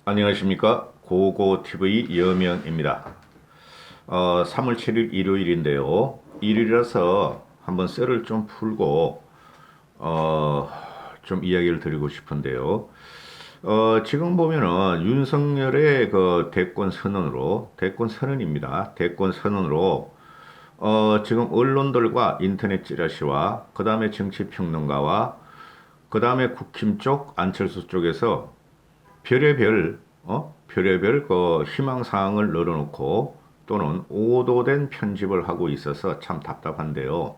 안녕하십니까. 고고TV 여명입니다. 3월 7일 일요일인데요. 일요일이라서 한번 썰을 좀 풀고 좀 이야기를 드리고 싶은데요. 지금 보면은 윤석열의 그 대권 선언입니다. 대권 선언으로 지금 언론들과 인터넷 찌라시와 그 다음에 정치평론가와 그 다음에 국힘 쪽 안철수 쪽에서 별의별 그 희망사항을 늘어놓고 또는 오도된 편집을 하고 있어서 참 답답한데요.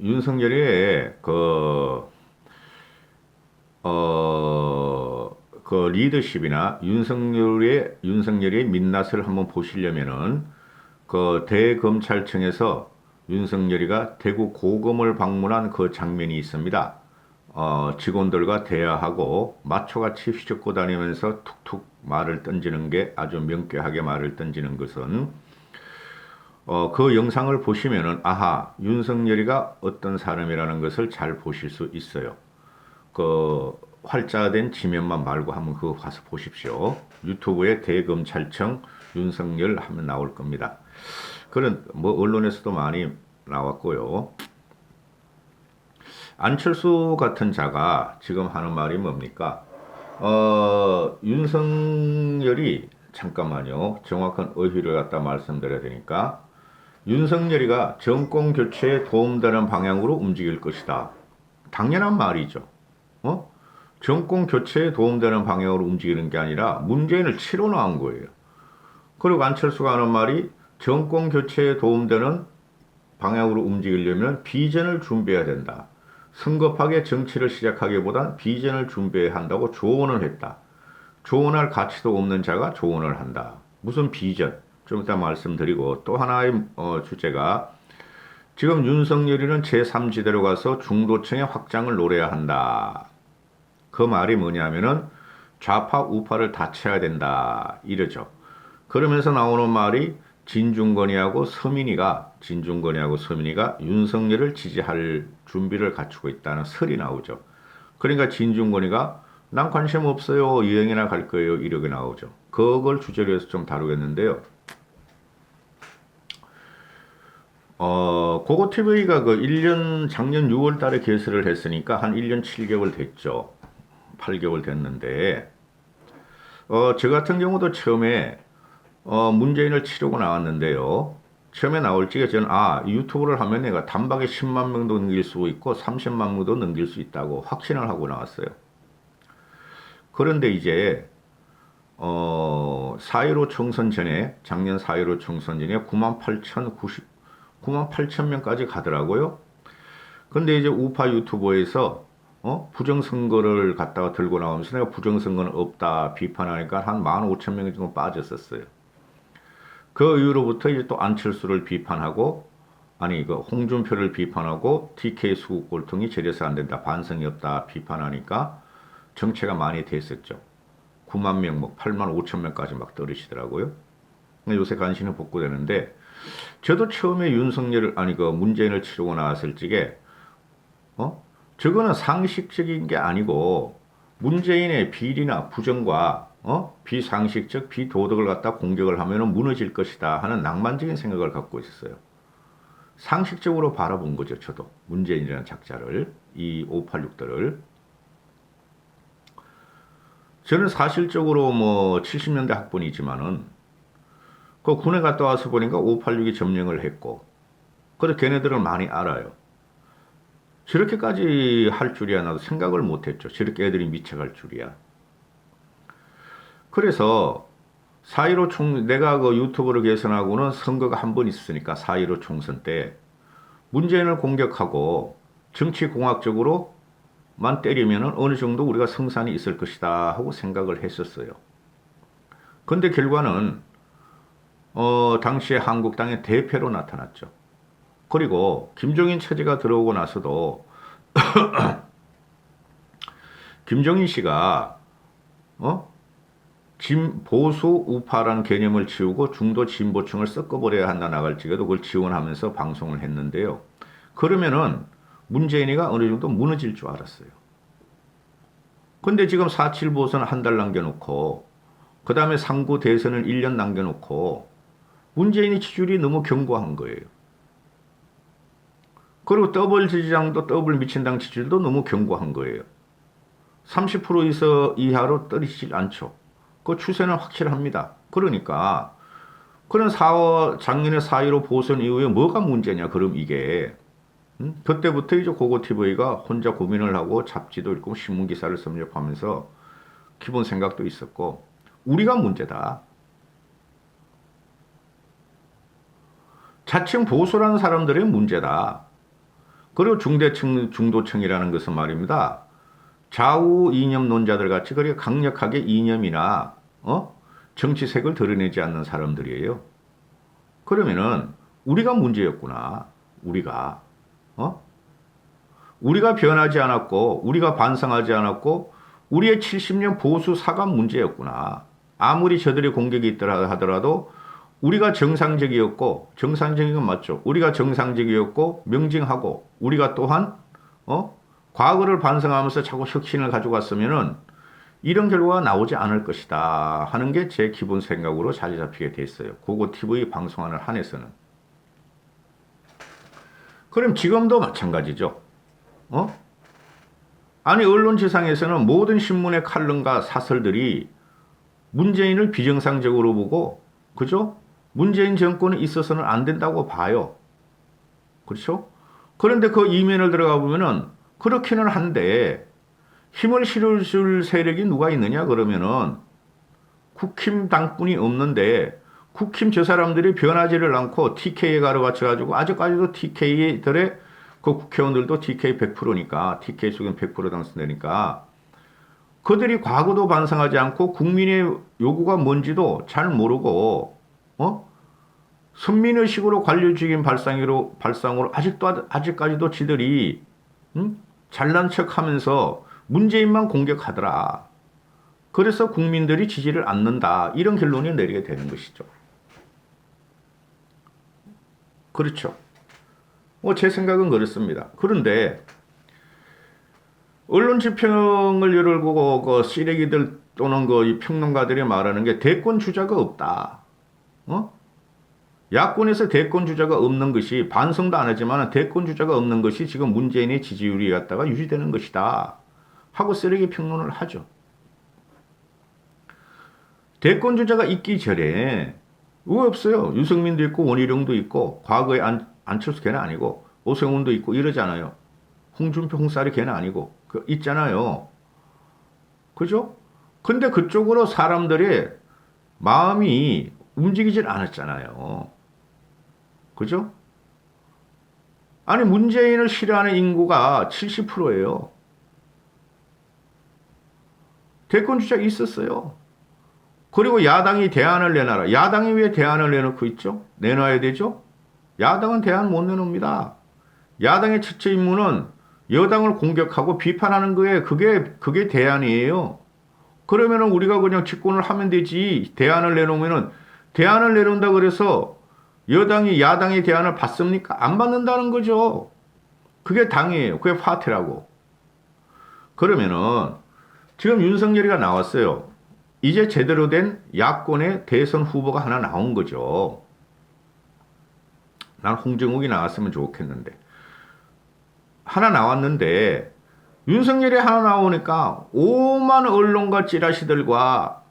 윤석열의 그 리더십이나 윤석열의 민낯을 한번 보시려면은 그 대검찰청에서 윤석열이가 대구 고검을 방문한 그 장면이 있습니다. 직원들과 대화하고 마초같이 휘젓고 다니면서 툭툭 말을 던지는 게 아주 명쾌하게 말을 던지는 것은 그 영상을 보시면은 아하 윤석열이가 어떤 사람이라는 것을 잘 보실 수 있어요. 그 활자된 지면만 말고 한번 그거 가서 보십시오. 유튜브에 대검찰청 윤석열 하면 나올 겁니다. 그런 뭐 언론에서도 많이 나왔고요. 안철수 같은 자가 지금 하는 말이 뭡니까? 윤석열이 잠깐만요. 정확한 어휘를 갖다 말씀드려야 되니까 윤석열이가 정권 교체에 도움되는 방향으로 움직일 것이다. 당연한 말이죠. 정권 교체에 도움되는 방향으로 움직이는 게 아니라 문재인을 치러 나온 거예요. 그리고 안철수가 하는 말이 정권 교체에 도움되는 방향으로 움직이려면 비전을 준비해야 된다. 성급하게 정치를 시작하기보단 비전을 준비해야 한다고 조언을 했다. 조언할 가치도 없는 자가 조언을 한다. 무슨 비전? 좀 이따 말씀드리고 또 하나의 주제가 지금 윤석열이는 제3지대로 가서 중도층의 확장을 노려야 한다. 그 말이 뭐냐면은 좌파 우파를 다 쳐야 된다. 이러죠. 그러면서 나오는 말이 진중권이하고 서민이가 윤석열을 지지할 준비를 갖추고 있다는 설이 나오죠. 그러니까 진중권이가 난 관심 없어요. 유행이나 갈 거예요. 이렇게 나오죠. 그걸 주제로 해서 좀 다루겠는데요. 고고TV가 그 1년, 작년 6월 달에 개설을 했으니까 한 1년 7개월 됐죠. 8개월 됐는데, 저 같은 경우도 처음에 문재인을 치르고 나왔는데요. 처음에 나올 적에 저는 유튜브를 하면 내가 단박에 10만 명도 넘길 수 있고 30만 명도 넘길 수 있다고 확신을 하고 나왔어요. 그런데 이제 4.15 총선 전에 작년 4.15 총선 전에 9만 8천 명까지 가더라고요. 근데 이제 우파 유튜버에서 부정선거를 갖다가 들고 나오면서 내가 부정선거는 없다 비판하니까 한 15,000명 정도 빠졌었어요. 그 이후로부터 이제 또 안철수를 비판하고 그 홍준표를 비판하고 TK 수국 골통이 저래서 안 된다 반성이 없다 비판하니까 정체가 많이 됐었죠. 9만 명, 8만 5천 명까지 막 떨어지더라고요. 요새 간신히 복구되는데 저도 처음에 문재인을 치르고 나왔을 적에 저거는 상식적인 게 아니고 문재인의 비리나 부정과 비상식적 비도덕을 갖다 공격을 하면 무너질 것이다 하는 낭만적인 생각을 갖고 있었어요. 상식적으로 바라본 거죠. 저도 문재인이라는 작자를 이 586들을 저는 사실적으로 70년대 학번이지만은 그 군에 갔다 와서 보니까 586이 점령을 했고 그래서 걔네들을 많이 알아요. 저렇게까지 할 줄이야 나도 생각을 못했죠. 저렇게 애들이 미쳐갈 줄이야. 그래서 4.15 내가 그 유튜브를 개선하고는 선거가 한 번 있었으니까 4.15 총선 때 문재인을 공격하고 정치공학적으로만 때리면 어느 정도 우리가 성산이 있을 것이다 하고 생각을 했었어요. 근데 결과는 당시에 한국당의 대패로 나타났죠. 그리고 김종인 체제가 들어오고 나서도 김종인 씨가 보수 우파라는 개념을 지우고 중도 진보층을 섞어버려야 한다 나갈 적에도 그걸 지원하면서 방송을 했는데요. 그러면은 문재인이가 어느 정도 무너질 줄 알았어요. 근데 지금 4.7 보선 한 달 남겨놓고 그 다음에 3구 대선을 1년 남겨놓고 문재인이 지지율이 너무 견고한 거예요. 그리고 더블 지지장도 더블 미친당 지지율도 너무 견고한 거예요. 30% 이하로 떨어지질 않죠. 그 추세는 확실합니다. 그러니까 그런 작년에 4.15 보선 이후에 뭐가 문제냐 그럼 이게 그때부터 이제 고고TV가 혼자 고민을 하고 잡지도 읽고 신문기사를 섭렵하면서 기본 생각도 있었고 우리가 문제다. 자칭 보수라는 사람들의 문제다. 그리고 중대층, 중도층이라는 것은 말입니다. 좌우 이념론자들 같이 그렇게 강력하게 이념이나 정치색을 드러내지 않는 사람들이에요. 그러면은 우리가 문제였구나. 우리가 변하지 않았고 우리가 반성하지 않았고 우리의 70년 보수 사관 문제였구나. 아무리 저들의 공격이 있더라 하더라도 우리가 정상적이었고 정상적인 건 맞죠. 우리가 정상적이었고 명징하고 우리가 또한 과거를 반성하면서 자꾸 혁신을 가져갔으면은 이런 결과가 나오지 않을 것이다 하는 게 제 기본 생각으로 자리 잡히게 됐어요. 고고TV 방송하는 한에서는. 그럼 지금도 마찬가지죠. 아니 언론지상에서는 모든 신문의 칼럼과 사설들이 문재인을 비정상적으로 보고 그죠? 문재인 정권에 있어서는 안 된다고 봐요. 그렇죠? 그런데 그 이면을 들어가 보면은 그렇기는 한데 힘을 실어줄 세력이 누가 있느냐 그러면은 국힘 당뿐이 없는데 국힘 저 사람들이 변하지를 않고 TK에 가로받쳐가지고 아직까지도 TK들의 그 국회의원들도 TK 100%니까 TK 속은 100% 당선되니까 그들이 과거도 반성하지 않고 국민의 요구가 뭔지도 잘 모르고 선민의식으로 관료직인 발상으로 아직까지도 지들이 잘난 척하면서 문재인만 공격하더라. 그래서 국민들이 지지를 않는다. 이런 결론이 내리게 되는 것이죠. 그렇죠. 제 생각은 그렇습니다. 그런데 언론 지평을 열고 그 쓰레기들 또는 이 평론가들이 말하는 게 대권 주자가 없다. 야권에서 대권 주자가 없는 것이 반성도 안 하지만 대권 주자가 없는 것이 지금 문재인의 지지율이 갖다가 유지되는 것이다. 하고 쓰레기 평론을 하죠. 대권 주자가 있기 전에 왜 없어요? 유승민도 있고 원희룡도 있고 과거에 안철수 걔는 아니고 오세훈도 있고 이러잖아요. 홍준표 홍살이 걔는 아니고 있잖아요. 그죠? 근데 그쪽으로 사람들의 마음이 움직이질 않았잖아요. 그죠? 아니 문재인을 싫어하는 인구가 70%예요. 대권 주자가 있었어요. 그리고 야당이 대안을 내놔라. 야당이 왜 대안을 내놓고 있죠? 내놔야 되죠? 야당은 대안 못 내놓습니다. 야당의 첫째 임무는 여당을 공격하고 비판하는 거에 그게 대안이에요. 그러면은 우리가 그냥 집권을 하면 되지. 대안을 내놓으면은 대안을 내놓는다 그래서 여당이 야당의 대안을 받습니까? 안 받는다는 거죠. 그게 당이에요. 그게 파티라고. 그러면은 지금 윤석열이가 나왔어요. 이제 제대로 된 야권의 대선 후보가 하나 나온 거죠. 난 홍정욱이 나왔으면 좋겠는데. 하나 나왔는데 윤석열이 하나 나오니까 오만 언론과 찌라시들과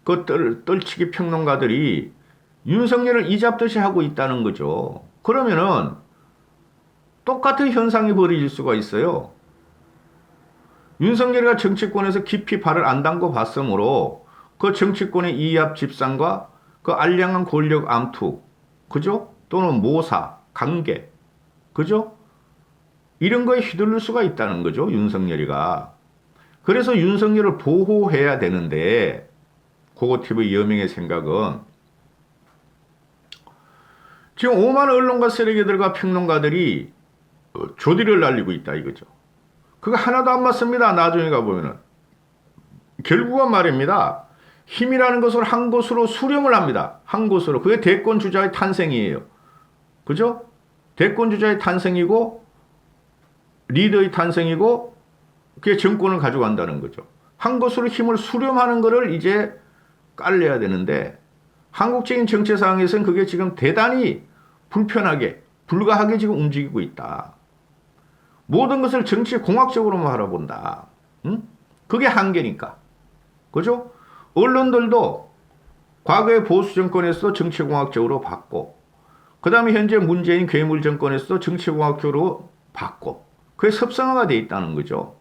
그 떨치기 평론가들이 윤석열을 이잡듯이 하고 있다는 거죠. 그러면은 똑같은 현상이 벌어질 수가 있어요. 윤석열이가 정치권에서 깊이 발을 안 담궈 봤으므로 그 정치권의 이합 집산과 그 알량한 권력 암투, 그죠? 또는 모사, 관계, 그죠? 이런 거에 휘둘릴 수가 있다는 거죠, 윤석열이가. 그래서 윤석열을 보호해야 되는데, 고고TV 여명의 생각은 지금 오만 언론과 쓰레기들과 평론가들이 조디를 날리고 있다 이거죠. 그거 하나도 안 맞습니다. 나중에 가보면은. 결국은 말입니다. 힘이라는 것을 한 곳으로 수렴을 합니다. 한 곳으로. 그게 대권 주자의 탄생이에요. 그죠? 대권 주자의 탄생이고 리더의 탄생이고 그게 정권을 가져간다는 거죠. 한 것으로 힘을 수렴하는 것을 이제 깔려야 되는데 한국적인 정치 상황에서는 그게 지금 대단히 불편하게 불가하게 지금 움직이고 있다. 모든 것을 정치 공학적으로만 바라본다. 응? 그게 한계니까. 그죠? 언론들도 과거의 보수 정권에서 정치공학적으로 봤고, 그 다음에 현재 문재인 괴물 정권에서 정치공학적으로 봤고, 그게 습성화가 돼 있다는 거죠.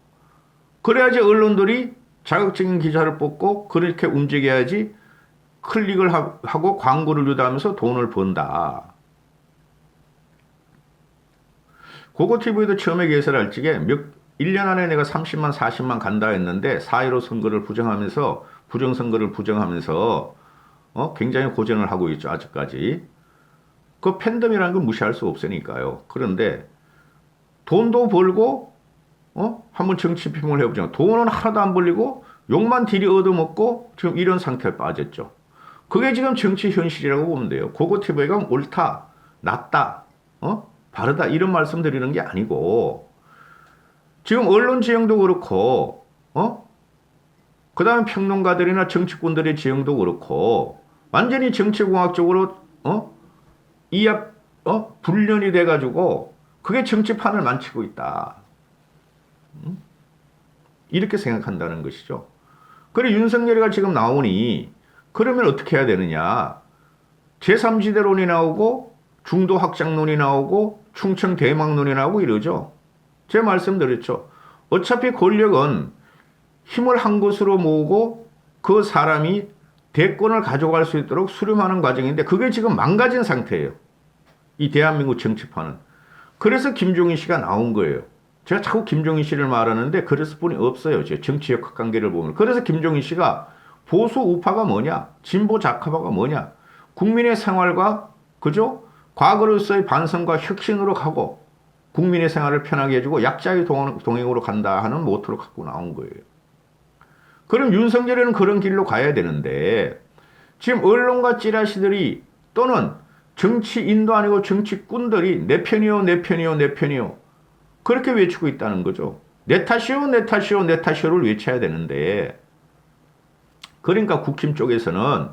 그래야지 언론들이 자극적인 기사를 뽑고 그렇게 움직여야지 클릭을 하고 광고를 유도하면서 돈을 번다. 고고TV도 처음에 개설할 적에 1년 안에 내가 30만, 40만 간다 했는데 4.15 선거를 부정하면서 부정선거를 부정하면서 굉장히 고전을 하고 있죠. 아직까지. 그 팬덤이라는 걸 무시할 수 없으니까요. 그런데 돈도 벌고 한번 정치 피몽을 해보자. 돈은 하나도 안 벌리고 욕만 딜이 얻어먹고 지금 이런 상태에 빠졌죠. 그게 지금 정치 현실이라고 보면 돼요. 고고TV가 옳다, 낫다, 바르다 이런 말씀 드리는 게 아니고 지금 언론 지형도 그렇고 그 다음에 평론가들이나 정치꾼들의 지형도 그렇고 완전히 정치공학적으로 이합 불련이 돼가지고 그게 정치판을 만치고 있다. 이렇게 생각한다는 것이죠. 그래 윤석열이가 지금 나오니 그러면 어떻게 해야 되느냐. 제3지대론이 나오고 중도 확장론이 나오고 충청 대망론이 나오고 이러죠. 제 말씀드렸죠. 어차피 권력은 힘을 한 곳으로 모으고 그 사람이 대권을 가져갈 수 있도록 수렴하는 과정인데 그게 지금 망가진 상태예요. 이 대한민국 정치판은. 그래서 김종인 씨가 나온 거예요. 제가 자꾸 김종인 씨를 말하는데 그랬을 뿐이 없어요. 제 정치 역학관계를 보면. 그래서 김종인 씨가 보수 우파가 뭐냐? 진보 좌파가 뭐냐? 국민의 생활과 그죠? 과거로서의 반성과 혁신으로 가고 국민의 생활을 편하게 해주고 약자의 동행으로 간다 하는 모토를 갖고 나온 거예요. 그럼 윤석열이는 그런 길로 가야 되는데 지금 언론과 찌라시들이 또는 정치인도 아니고 정치꾼들이 내 편이요 내 편이요 내 편이요 그렇게 외치고 있다는 거죠. 내 탓이요 내 탓이요 내 탓이요를 외쳐야 되는데 그러니까 국힘 쪽에서는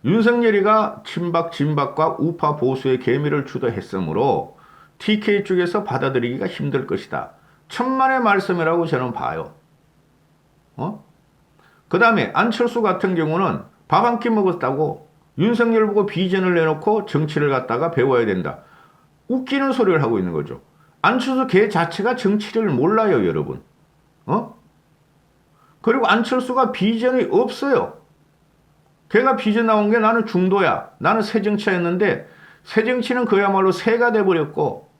윤석열이가 친박 진박과 우파 보수의 계미를 주도했으므로 TK 쪽에서 받아들이기가 힘들 것이다. 천만의 말씀이라고 저는 봐요. 그 다음에 안철수 같은 경우는 밥 한 끼 먹었다고 윤석열 보고 비전을 내놓고 정치를 갖다가 배워야 된다. 웃기는 소리를 하고 있는 거죠. 안철수 걔 자체가 정치를 몰라요, 여러분. 그리고 안철수가 비전이 없어요. 걔가 비전 나온 게 나는 중도야. 나는 새정치였는데 새정치는 그야말로 새가 돼버렸고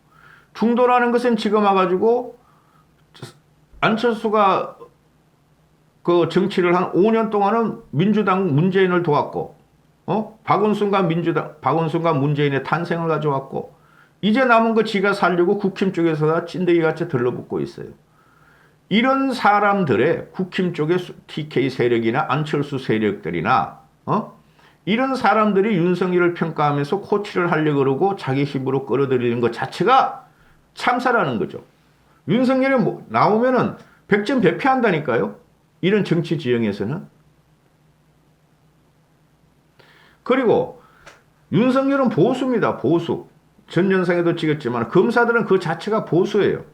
중도라는 것은 지금 와가지고 안철수가 그 정치를 한 5년 동안은 민주당 문재인을 도왔고 박원순과 문재인의 탄생을 가져왔고 이제 남은 거 지가 살려고 국힘 쪽에서 찐득이같이 들러붙고 있어요. 이런 사람들의 국힘 쪽의 TK 세력이나 안철수 세력들이나 이런 사람들이 윤석열을 평가하면서 코치를 하려고 그러고 자기 힘으로 끌어들이는 것 자체가 참사라는 거죠. 윤석열이 나오면은 100점 배패한다니까요. 이런 정치 지형에서는. 그리고 윤석열은 보수입니다. 보수. 전 영상에도 찍었지만 검사들은 그 자체가 보수예요.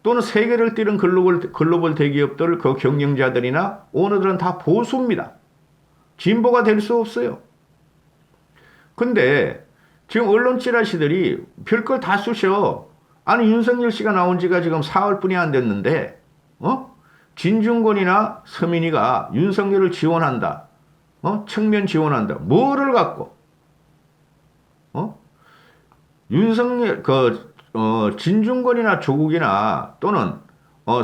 또는 세계를 뛰는 글로벌 대기업들 그 경영자들이나 오너들은 다 보수입니다. 진보가 될 수 없어요. 근데 지금 언론 찌라시들이 별걸 다 쑤셔. 아니 윤석열 씨가 나온 지가 지금 4월뿐이 안 됐는데 진중권이나 서민이가 윤석열을 지원한다. 측면 지원한다. 뭐를 갖고? 윤석열 진중권이나 조국이나 또는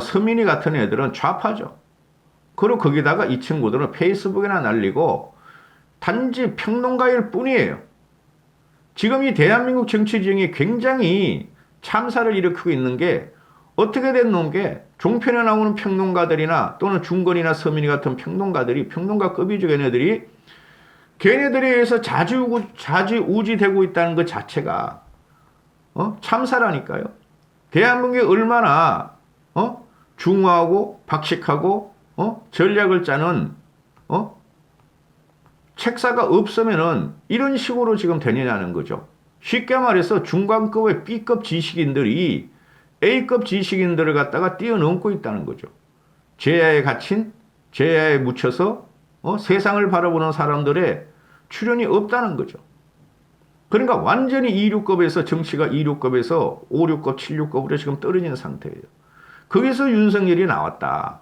서민이 같은 애들은 좌파죠. 그리고 거기다가 이 친구들은 페이스북이나 날리고 단지 평론가일 뿐이에요. 지금 이 대한민국 정치 지형이 굉장히 참사를 일으키고 있는 게 어떻게 된 놈게 종편에 나오는 평론가들이나 또는 중건이나 서민이 같은 평론가들이 평론가급이죠. 걔네들에 의해서 좌지우지되고 있다는 것 자체가 참사라니까요. 대한민국이 얼마나 중화하고 박식하고 전략을 짜는 책사가 없으면은 이런 식으로 지금 되느냐는 거죠. 쉽게 말해서 중간급의 B급 지식인들이 A급 지식인들을 갖다가 뛰어넘고 있다는 거죠. 제야에 갇힌, 제야에 묻혀서 세상을 바라보는 사람들의 출현이 없다는 거죠. 그러니까 완전히 2류급에서 정치가 2류급에서 5, 6급, 7, 6급으로 지금 떨어진 상태예요. 거기서 윤석열이 나왔다.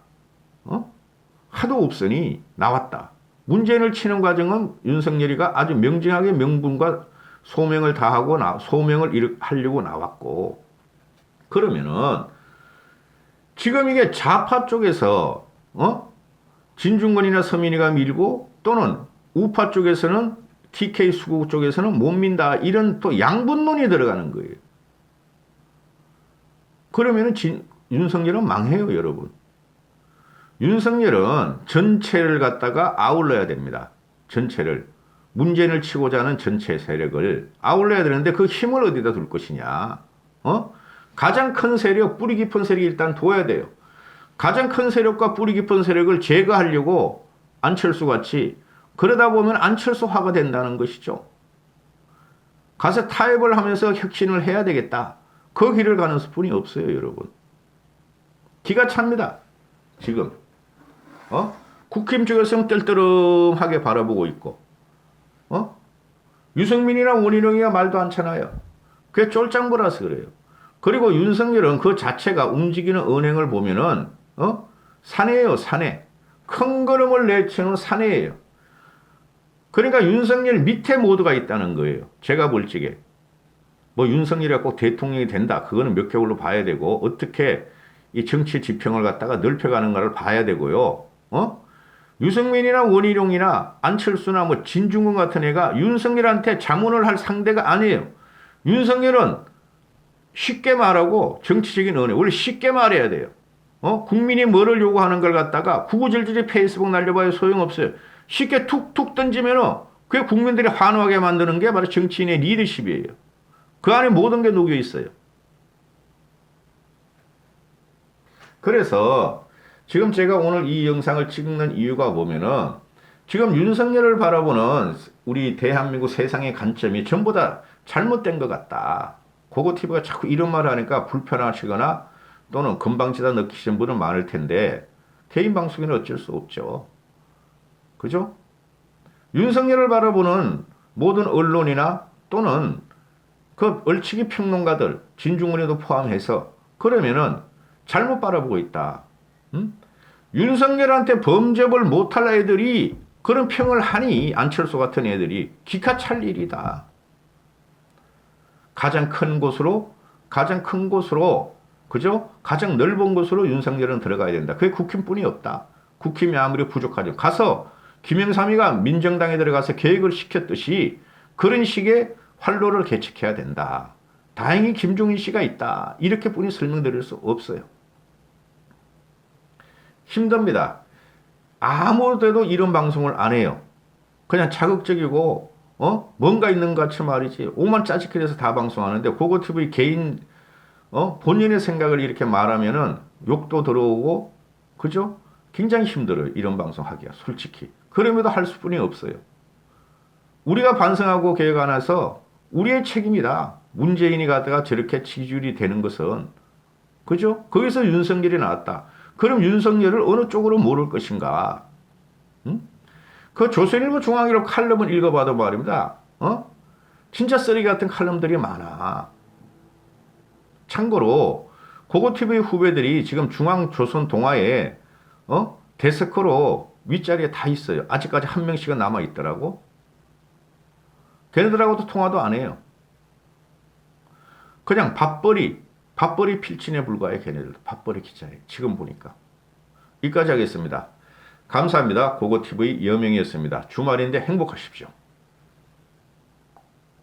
하도 없으니 나왔다. 문재인을 치는 과정은 윤석열이가 아주 명징하게 명분과 소명을 다하고 소명을 하려고 나왔고, 그러면은 지금 이게 좌파 쪽에서 진중권이나 서민이가 밀고 또는 우파 쪽에서는 TK 수구 쪽에서는 못 민다, 이런 또 양분론이 들어가는 거예요. 그러면은 윤석열은 망해요, 여러분. 윤석열은 전체를 갖다가 아울러야 됩니다. 전체를. 문재인을 치고자 하는 전체 세력을 아울러야 되는데 그 힘을 어디다 둘 것이냐. 가장 큰 세력, 뿌리 깊은 세력이 일단 둬야 돼요. 가장 큰 세력과 뿌리 깊은 세력을 제거하려고 안철수 같이 그러다 보면 안철수화가 된다는 것이죠. 가서 타협을 하면서 혁신을 해야 되겠다. 그 길을 가는 수뿐이 없어요, 여러분. 기가 찹니다. 지금. 국힘 쪽에서는 뜰뜨름하게 바라보고 있고, 유승민이나 원희룡이가 말도 않잖아요. 그게 쫄짱부라서 그래요. 그리고 윤석열은 그 자체가 움직이는 언행을 보면은, 사내예요, 사내. 큰 걸음을 내치는 사내예요. 그러니까 윤석열 밑에 모두가 있다는 거예요. 제가 볼 적에. 뭐 윤석열이가 꼭 대통령이 된다. 그거는 몇 개월로 봐야 되고, 어떻게 이 정치 지평을 갖다가 넓혀가는가를 봐야 되고요. 유승민이나 원희룡이나 안철수나 뭐 진중권 같은 애가 윤석열한테 자문을 할 상대가 아니에요. 윤석열은 쉽게 말하고 정치적인 언행, 원래 쉽게 말해야 돼요. 국민이 뭐를 요구하는 걸 갖다가 구구절절히 페이스북 날려봐야 소용없어요. 쉽게 툭툭 던지면은 그게 국민들이 환호하게 만드는 게 바로 정치인의 리더십이에요. 그 안에 모든 게 녹여 있어요. 그래서 지금 제가 오늘 이 영상을 찍는 이유가 보면은 지금 윤석열을 바라보는 우리 대한민국 세상의 관점이 전부 다 잘못된 것 같다. 고고TV가 자꾸 이런 말을 하니까 불편하시거나 또는 금방지다 느끼시는 분은 많을 텐데 개인 방송에는 어쩔 수 없죠. 그죠? 윤석열을 바라보는 모든 언론이나 또는 그 얼치기 평론가들, 진중권에도 포함해서 그러면은 잘못 바라보고 있다. 윤석열한테 범접을 못할 애들이 그런 평을 하니 안철수 같은 애들이 기가 찰 일이다. 가장 큰 곳으로, 그죠? 가장 넓은 곳으로 윤석열은 들어가야 된다. 그게 국힘뿐이 없다. 국힘이 아무리 부족하죠. 가서 김영삼이가 민정당에 들어가서 계획을 시켰듯이 그런 식의 활로를 개척해야 된다. 다행히 김종인 씨가 있다. 이렇게 뿐이 설명드릴 수 없어요. 힘듭니다. 아무데도 이런 방송을 안 해요. 그냥 자극적이고 뭔가 있는 것 같이 말이지. 오만 짜집기해서 다 방송하는데 고고TV 개인 본인의 생각을 이렇게 말하면은 욕도 들어오고, 그죠? 굉장히 힘들어요. 이런 방송 하기가 솔직히. 그럼에도 할 수뿐이 없어요. 우리가 반성하고 계획 안 해서 우리의 책임이다. 문재인이 가다가 저렇게 지지율이 되는 것은, 그죠? 거기서 윤석열이 나왔다. 그럼 윤석열을 어느 쪽으로 모를 것인가? 그 조선일보 중앙일보 칼럼을 읽어봐도 말입니다. 진짜 쓰레기 같은 칼럼들이 많아. 참고로 고고TV 후배들이 지금 중앙조선 동아에 데스크로 윗자리에 다 있어요. 아직까지 한 명씩은 남아있더라고. 걔네들하고도 통화도 안 해요. 그냥 밥벌이 필진에 불과해. 걔네들도 밥벌이 기자예요. 지금 보니까. 여기까지 하겠습니다. 감사합니다. 고고TV 여명이었습니다. 주말인데 행복하십시오.